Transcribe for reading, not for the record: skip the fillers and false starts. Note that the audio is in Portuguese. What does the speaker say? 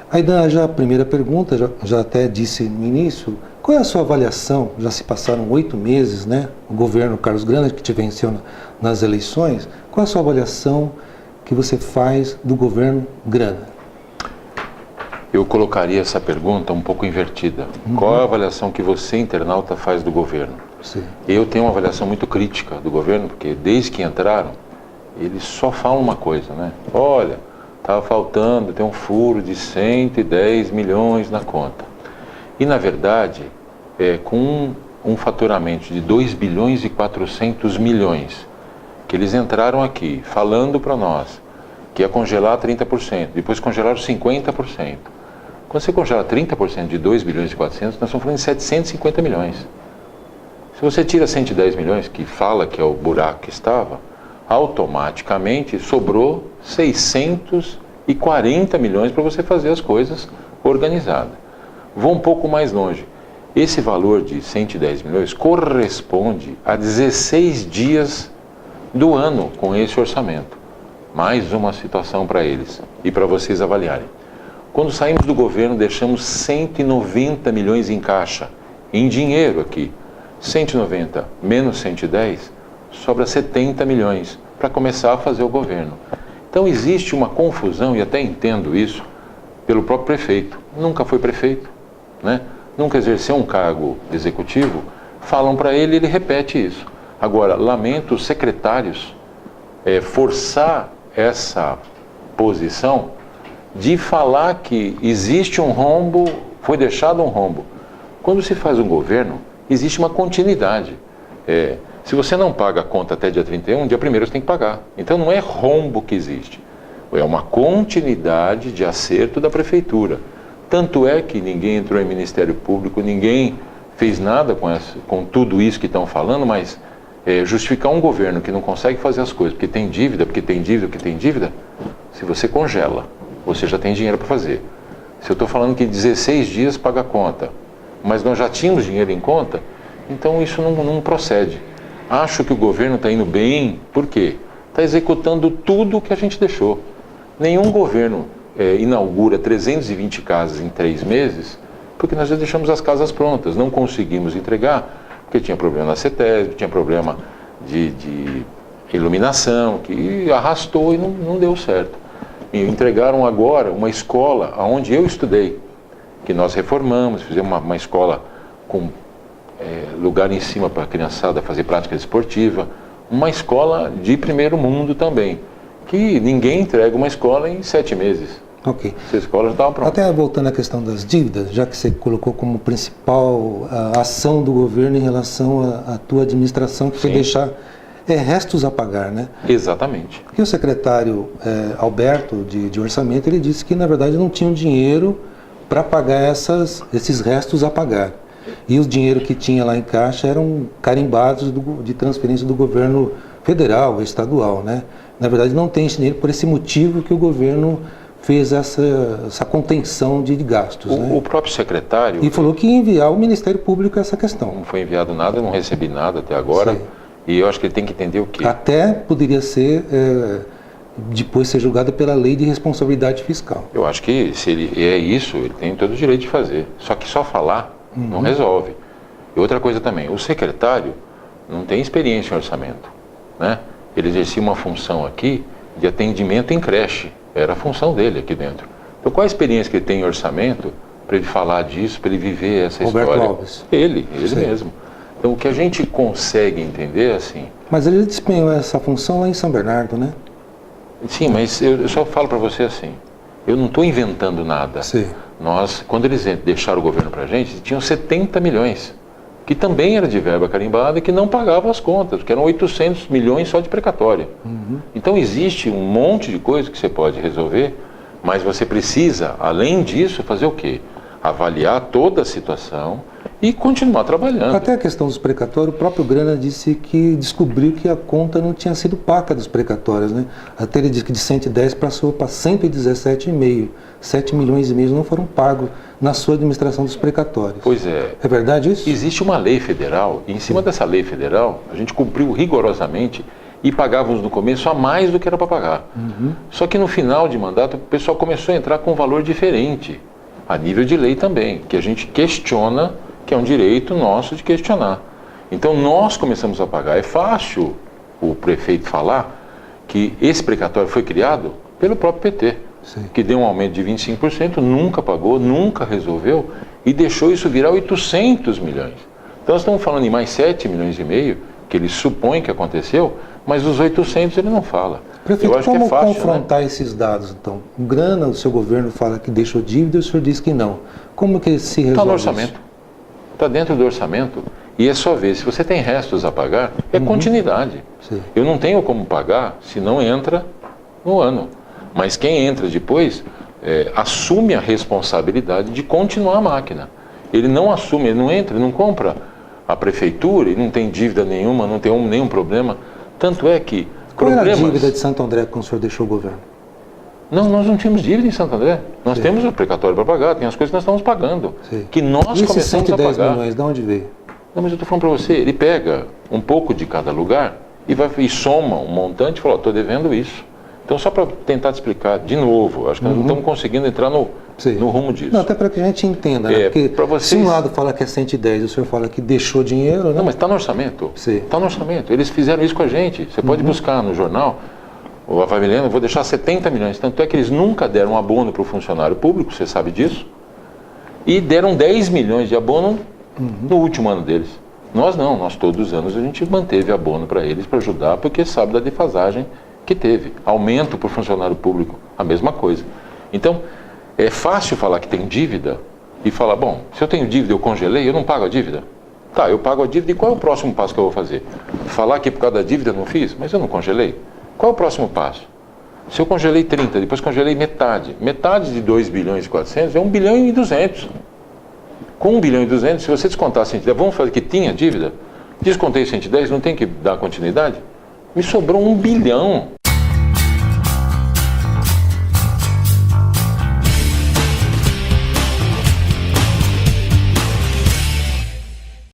Aí, já a primeira pergunta, já até disse no início, qual é a sua avaliação? Já se passaram 8 meses, né? O governo Carlos Granda, que te venceu nas eleições, qual é a sua avaliação que você faz do governo Granda? Eu colocaria essa pergunta um pouco invertida. Qual é a avaliação que você, internauta, faz do governo? Sim. Eu tenho uma avaliação muito crítica do governo, porque desde que entraram, eles só falam uma coisa, né? Olha, estava faltando, tem um furo de 110 milhões na conta. E, na verdade, com um faturamento de 2 bilhões e 400 milhões, que eles entraram aqui falando para nós que ia congelar 30%, depois congelaram 50%. Quando você congela 30% de 2 bilhões e 400, nós estamos falando de 750 milhões. Se você tira 110 milhões, que fala que é o buraco que estava, automaticamente sobrou 640 milhões para você fazer as coisas organizadas. Vou um pouco mais longe. Esse valor de 110 milhões corresponde a 16 dias do ano com esse orçamento. Mais uma situação para eles e para vocês avaliarem. Quando saímos do governo, deixamos 190 milhões em caixa, em dinheiro aqui. 190 menos 110, sobra 70 milhões para começar a fazer o governo. Então existe uma confusão, e até entendo isso, pelo próprio prefeito. Nunca foi prefeito, né? Nunca exerceu um cargo executivo. Falam para ele, ele repete isso. Agora, lamento os secretários forçar essa posição de falar que existe um rombo, foi deixado um rombo. Quando se faz um governo, existe uma continuidade. Se você não paga a conta até dia 31, dia 1º você tem que pagar. Então não é rombo que existe, é uma continuidade de acerto da prefeitura. Tanto é que ninguém entrou em Ministério Público, ninguém fez nada com tudo isso que estão falando, mas justificar um governo que não consegue fazer as coisas porque tem dívida, se você congela, você já tem dinheiro para fazer. Se eu estou falando que 16 dias paga a conta, mas nós já tínhamos dinheiro em conta, então isso não procede. Acho que o governo está indo bem, por quê? Está executando tudo o que a gente deixou. Nenhum governo inaugura 320 casas em 3 meses, porque nós já deixamos as casas prontas, não conseguimos entregar, porque tinha problema na CETESB, tinha problema de iluminação, que arrastou e não deu certo. E entregaram agora uma escola onde eu estudei, que nós reformamos, fizemos uma escola com lugar em cima para a criançada fazer prática esportiva, uma escola de primeiro mundo também, que ninguém entrega uma escola em 7 meses. Ok. Essa escola já estava pronta. Até voltando à questão das dívidas, já que você colocou como principal a ação do governo em relação à tua administração, que foi deixar restos a pagar, né? Exatamente. E o secretário Alberto de Orçamento, ele disse que na verdade não tinham dinheiro para pagar esses restos a pagar. E o dinheiro que tinha lá em caixa eram carimbados de transferência do governo federal, estadual, né? Na verdade não tem esse dinheiro por esse motivo que o governo fez essa contenção de gastos. O próprio secretário... E falou que ia enviar ao Ministério Público essa questão. Não foi enviado nada, não recebi nada até agora. Sim. E eu acho que ele tem que entender o quê? Até poderia ser, depois ser julgado pela lei de responsabilidade fiscal. Eu acho que se ele isso, ele tem todo o direito de fazer. Só que só falar não resolve. E outra coisa também, o secretário não tem experiência em orçamento, né? Ele exercia uma função aqui de atendimento em creche. Era a função dele aqui dentro. Então qual a experiência que ele tem em orçamento para ele falar disso, para ele viver essa Roberto história? Alves. Ele mesmo. Então o que a gente consegue entender assim... Mas ele desempenhou essa função lá em São Bernardo, né? Sim, mas eu só falo para você assim, eu não estou inventando nada. Sim. Quando eles deixaram o governo para a gente, tinham 70 milhões, que também era de verba carimbada e que não pagavam as contas, que eram 800 milhões só de precatória. Então existe um monte de coisa que você pode resolver, mas você precisa, além disso, fazer o quê? Avaliar toda a situação e continuar trabalhando. Até a questão dos precatórios, o próprio Grana disse que descobriu que a conta não tinha sido paga dos precatórios, né? Até ele disse que de 110 passou para 117,5. 7 milhões e meio não foram pagos na sua administração dos precatórios. Pois é. É verdade isso? Existe uma lei federal, e em cima dessa lei federal, a gente cumpriu rigorosamente e pagávamos no começo a mais do que era para pagar. Só que no final de mandato o pessoal começou a entrar com um valor diferente, a nível de lei também, que a gente questiona, que é um direito nosso de questionar. Então nós começamos a pagar. É fácil o prefeito falar que esse precatório foi criado pelo próprio PT, que deu um aumento de 25%, nunca pagou, nunca resolveu e deixou isso virar 800 milhões. Então nós estamos falando em mais 7 milhões e meio, que ele supõe que aconteceu, mas os 800 ele não fala. Prefeito, eu acho como que é fácil, confrontar esses dados, então? Grana, o seu governo fala que deixou dívida e o senhor diz que não. Como que se resolve Está no orçamento. Está dentro do orçamento. E é só ver, se você tem restos a pagar, é continuidade. Sim. Eu não tenho como pagar se não entra no ano. Mas quem entra depois assume a responsabilidade de continuar a máquina. Ele não assume, ele não entra, ele não compra a prefeitura, ele não tem dívida nenhuma, não tem nenhum problema. Tanto é que Qual era a dívida de Santo André quando o senhor deixou o governo? Não, nós não tínhamos dívida em Santo André. Nós temos o precatório para pagar, tem as coisas que nós estamos pagando. Que nós começamos a pagar. 110 milhões, de onde veio? Não, mas eu estou falando para você, ele pega um pouco de cada lugar e soma um montante e fala, estou devendo isso. Então, só para tentar te explicar de novo, acho que nós não estamos conseguindo entrar no rumo disso. Não, até para que a gente entenda, né? Porque vocês... se um lado fala que é 110 e o senhor fala que deixou dinheiro, né? Não, mas está no orçamento. Está no orçamento. Eles fizeram isso com a gente. Você pode buscar no jornal, o Avamiliano, eu vou deixar 70 milhões. Tanto é que eles nunca deram um abono para o funcionário público, você sabe disso, e deram 10 milhões de abono no último ano deles. Nós não, nós todos os anos a gente manteve abono para eles, para ajudar, porque sabe da defasagem que teve. Aumento para o funcionário público, a mesma coisa. Então, é fácil falar que tem dívida e falar, bom, se eu tenho dívida, eu congelei, eu não pago a dívida? Tá, eu pago a dívida e qual é o próximo passo que eu vou fazer? Falar que por causa da dívida eu não fiz, mas eu não congelei? Qual é o próximo passo? Se eu congelei 30, depois congelei metade de 2 bilhões e 400 é 1 bilhão e 200. Com 1 bilhão e 200, se você descontar 110, vamos fazer que tinha dívida? Descontei 110, não tem que dar continuidade? Me sobrou 1 bilhão.